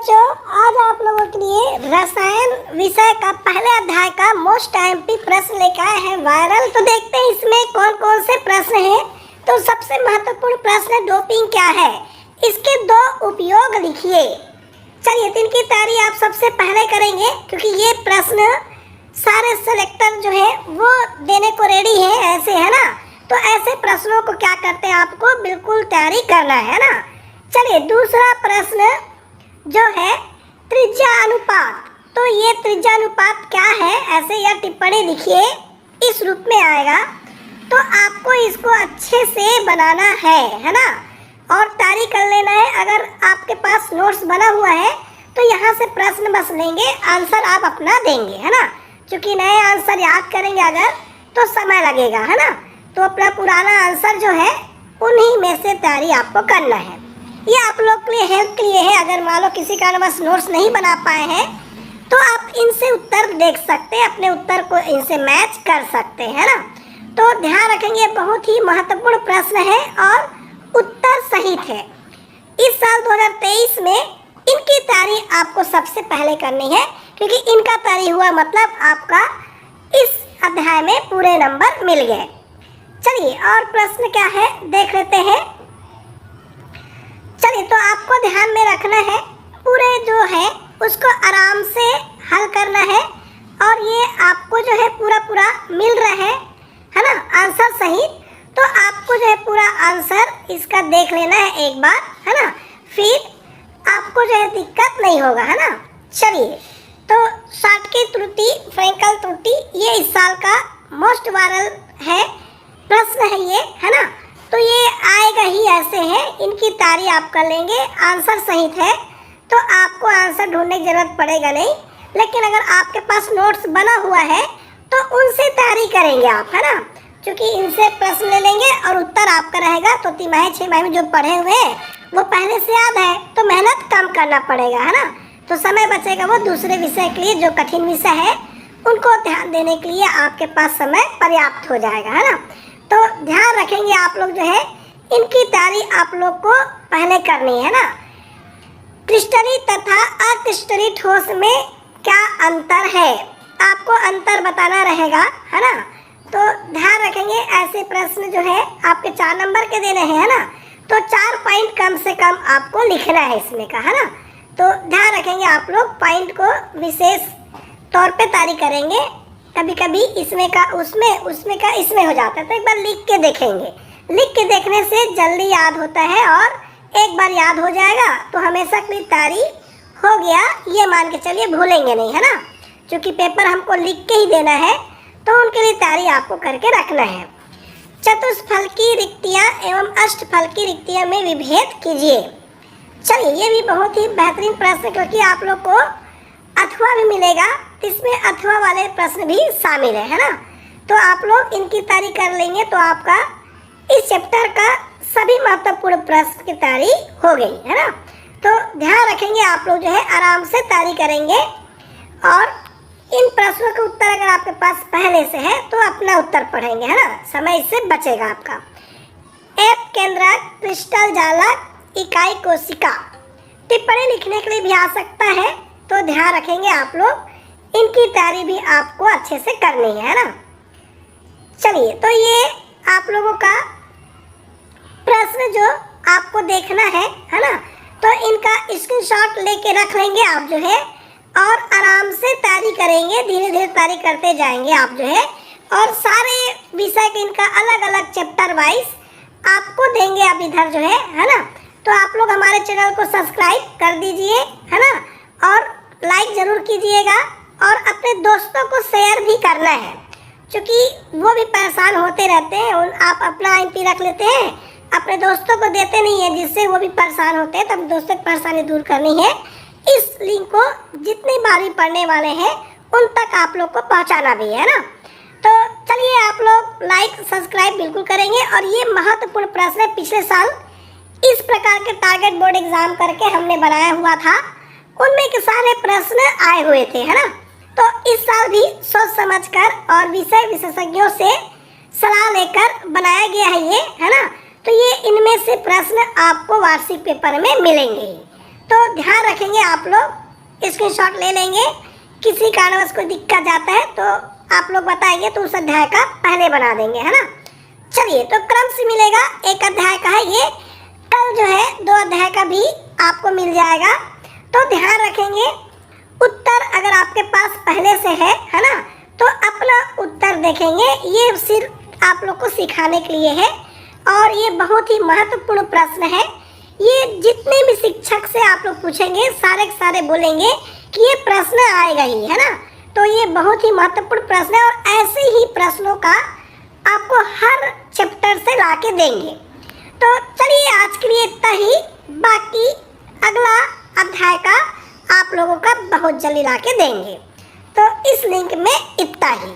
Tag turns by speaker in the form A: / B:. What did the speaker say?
A: बच्चों, आज आप लोगों के लिए रसायन विषय का पहले अध्याय का मोस्ट आईएमपी प्रश्न लेकर आए हैं वायरल। तो देखते हैं इसमें कौन कौन से प्रश्न हैं। तो सबसे महत्वपूर्ण प्रश्न है डोपिंग क्या है, इसके दो उपयोग लिखिए। चलिए, तो इनकी तैयारी आप सबसे पहले करेंगे क्योंकि ये प्रश्न सारे सेलेक्टर जो है वो देने को रेडी है, ऐसे है ना। तो ऐसे प्रश्नों को क्या करते हैं, आपको बिल्कुल तैयारी करना है ना। चलिए, दूसरा प्रश्न जो है त्रिज्या अनुपात। तो ये त्रिज्या अनुपात क्या है, ऐसे यह टिप्पणी लिखिए, इस रूप में आएगा। तो आपको इसको अच्छे से बनाना है ना, और तैयारी कर लेना है। अगर आपके पास नोट्स बना हुआ है तो यहाँ से प्रश्न बस लेंगे, आंसर आप अपना देंगे, है ना। क्योंकि नए आंसर याद करेंगे अगर तो समय लगेगा, है ना। तो अपना पुराना आंसर जो है उन्हीं में से तैयारी आपको करना है। ये आप लोग के लिए हेल्प के लिए है। अगर मान लो किसी कारणवश नोट्स नहीं बना पाए हैं तो आप इनसे उत्तर देख सकते हैं, अपने उत्तर को इनसे मैच कर सकते हैं ना। तो ध्यान रखेंगे, बहुत ही महत्वपूर्ण प्रश्न है और उत्तर सहित है। इस साल 2023 में इनकी तैयारी आपको सबसे पहले करनी है, क्योंकि इनका तैयारी हुआ मतलब आपका इस अध्याय में पूरे नंबर मिल गए। चलिए, और प्रश्न क्या है देख लेते हैं। चलिए, तो आपको ध्यान में रखना है, पूरे जो है उसको आराम से हल करना है, और ये आपको जो है पूरा मिल रहा है ना, आंसर सहित। तो आपको जो है पूरा आंसर इसका देख लेना है एक बार, है ना, फिर आपको जो है दिक्कत नहीं होगा, है ना। चलिए, तो शाटकीय त्रुटि, फ्रैंकल त्रुटि, ये इस साल का मोस्ट वायरल है प्रश्न है ये, है ना। तो ये आएगा ही, ऐसे है। इनकी तैयारी आप कर लेंगे, आंसर सहित है तो आपको आंसर ढूंढने की जरूरत पड़ेगा नहीं। लेकिन अगर आपके पास नोट्स बना हुआ है तो उनसे तैयारी करेंगे आप, है ना। क्योंकि इनसे प्रश्न ले लेंगे और उत्तर आपका रहेगा। तो तिमाही 6 माह में जो पढ़े हुए हैं वो पहले से याद है, तो मेहनत कम करना पड़ेगा, है ना। तो समय बचेगा वो दूसरे विषय के लिए, जो कठिन विषय है उनको ध्यान देने के लिए आपके पास समय पर्याप्त हो जाएगा, है ना। तो ध्यान रखेंगे आप लोग जो है, इनकी तैयारी आप लोग को पहले करनी है ना। क्रिस्टलीय तथा अक्रिस्टलीय ठोस में क्या अंतर है, आपको अंतर बताना रहेगा, है ना। तो ध्यान रखेंगे, ऐसे प्रश्न जो है आपके 4 नंबर के देने हैं, है ना। तो 4 पॉइंट कम से कम आपको लिखना है इसमें का, है ना। तो ध्यान रखेंगे आप लोग, पॉइंट को विशेष तौर पे तैयारी करेंगे। कभी कभी इसमें का उसमें का इसमें हो जाता है, तो एक बार लिख के देखेंगे। लिख के देखने से जल्दी याद होता है, और एक बार याद हो जाएगा तो हमेशा के लिए तैयारी हो गया, ये मान के चलिए, भूलेंगे नहीं, है ना। क्योंकि पेपर हमको लिख के ही देना है, तो उनके लिए तैयारी आपको करके रखना है। चतुष्फल की रिक्तियाँ एवं अष्टफल की रिक्तियाँ में विभेद कीजिए। चलिए, ये भी बहुत ही बेहतरीन प्रश्न, क्योंकि आप लोग को अथवा भी मिलेगा, इसमें अथवा वाले प्रश्न भी शामिल है ना। तो आप लोग इनकी तैयारी कर लेंगे तो आपका इस चैप्टर का सभी महत्वपूर्ण प्रश्न की तैयारी हो गई, है ना। तो ध्यान रखेंगे आप लोग जो है आराम से तैयारी करेंगे, और इन प्रश्नों के उत्तर अगर आपके पास पहले से है तो अपना उत्तर पढ़ेंगे, है ना, समय इससे बचेगा आपका। एप केंद्रक, क्रिस्टल जालक, इकाई कोशिका, टिप्पणी लिखने के लिए भी आ सकता है। तो ध्यान रखेंगे आप लोग, इनकी तैयारी भी आपको अच्छे से करनी है ना। चलिए, तो ये आप लोगों का प्रश्न जो आपको देखना है ना। तो इनका स्क्रीनशॉट लेके रख लेंगे आप जो है, और आराम से तैयारी करेंगे, धीरे धीरे तैयारी करते जाएंगे आप जो है। और सारे विषय के इनका अलग अलग चैप्टर वाइज आपको देंगे आप इधर जो है ना। तो आप लोग हमारे चैनल को सब्सक्राइब कर दीजिए, है ना, और लाइक ज़रूर कीजिएगा, और अपने दोस्तों को शेयर भी करना है, क्योंकि वो भी परेशान होते रहते हैं। आप अपना एमपी रख लेते हैं, अपने दोस्तों को देते नहीं है, जिससे वो भी परेशान होते हैं। तब दोस्तों की परेशानी दूर करनी है। इस लिंक को जितनी बार भी पढ़ने वाले हैं उन तक आप लोग को पहुंचाना भी है ना। तो चलिए, आप लोग लाइक सब्सक्राइब बिल्कुल करेंगे। और ये महत्वपूर्ण प्रश्न है, पिछले साल इस प्रकार के टारगेट बोर्ड एग्जाम करके हमने बनाया हुआ था, उनमें के सारे प्रश्न आए हुए थे, है ना। तो इस साल भी सोच समझकर और विषय विशेषज्ञों से सलाह लेकर बनाया गया है ये, है ना। तो ये इनमें से प्रश्न आपको वार्षिक पेपर में मिलेंगे। तो ध्यान रखेंगे आप लोग, स्क्रीनशॉट ले लेंगे। किसी कारणवश कोई दिक्कत जाता है तो आप लोग बताएंगे तो उस अध्याय का पहले बना देंगे, है ना। चलिए, तो क्रम से मिलेगा, एक अध्याय का है ये, कल जो है 2 अध्याय का भी आपको मिल जाएगा। तो ध्यान रखेंगे, उत्तर अगर आपके पास पहले से है ना, तो अपना उत्तर देखेंगे। ये सिर्फ आप लोग को सिखाने के लिए है और ये बहुत ही महत्वपूर्ण प्रश्न है। ये जितने भी शिक्षक से आप लोग पूछेंगे सारे के सारे बोलेंगे कि ये प्रश्न आएगा ही, है ना। तो ये बहुत ही महत्वपूर्ण प्रश्न है और ऐसे ही प्रश्नों का आपको हर चैप्टर से ला के देंगे। तो चलिए, आज के लिए इतना ही, बाकी अगला अध्याय का आप लोगों का बहुत जल्दी ला के देंगे। तो इस लिंक में इतना ही।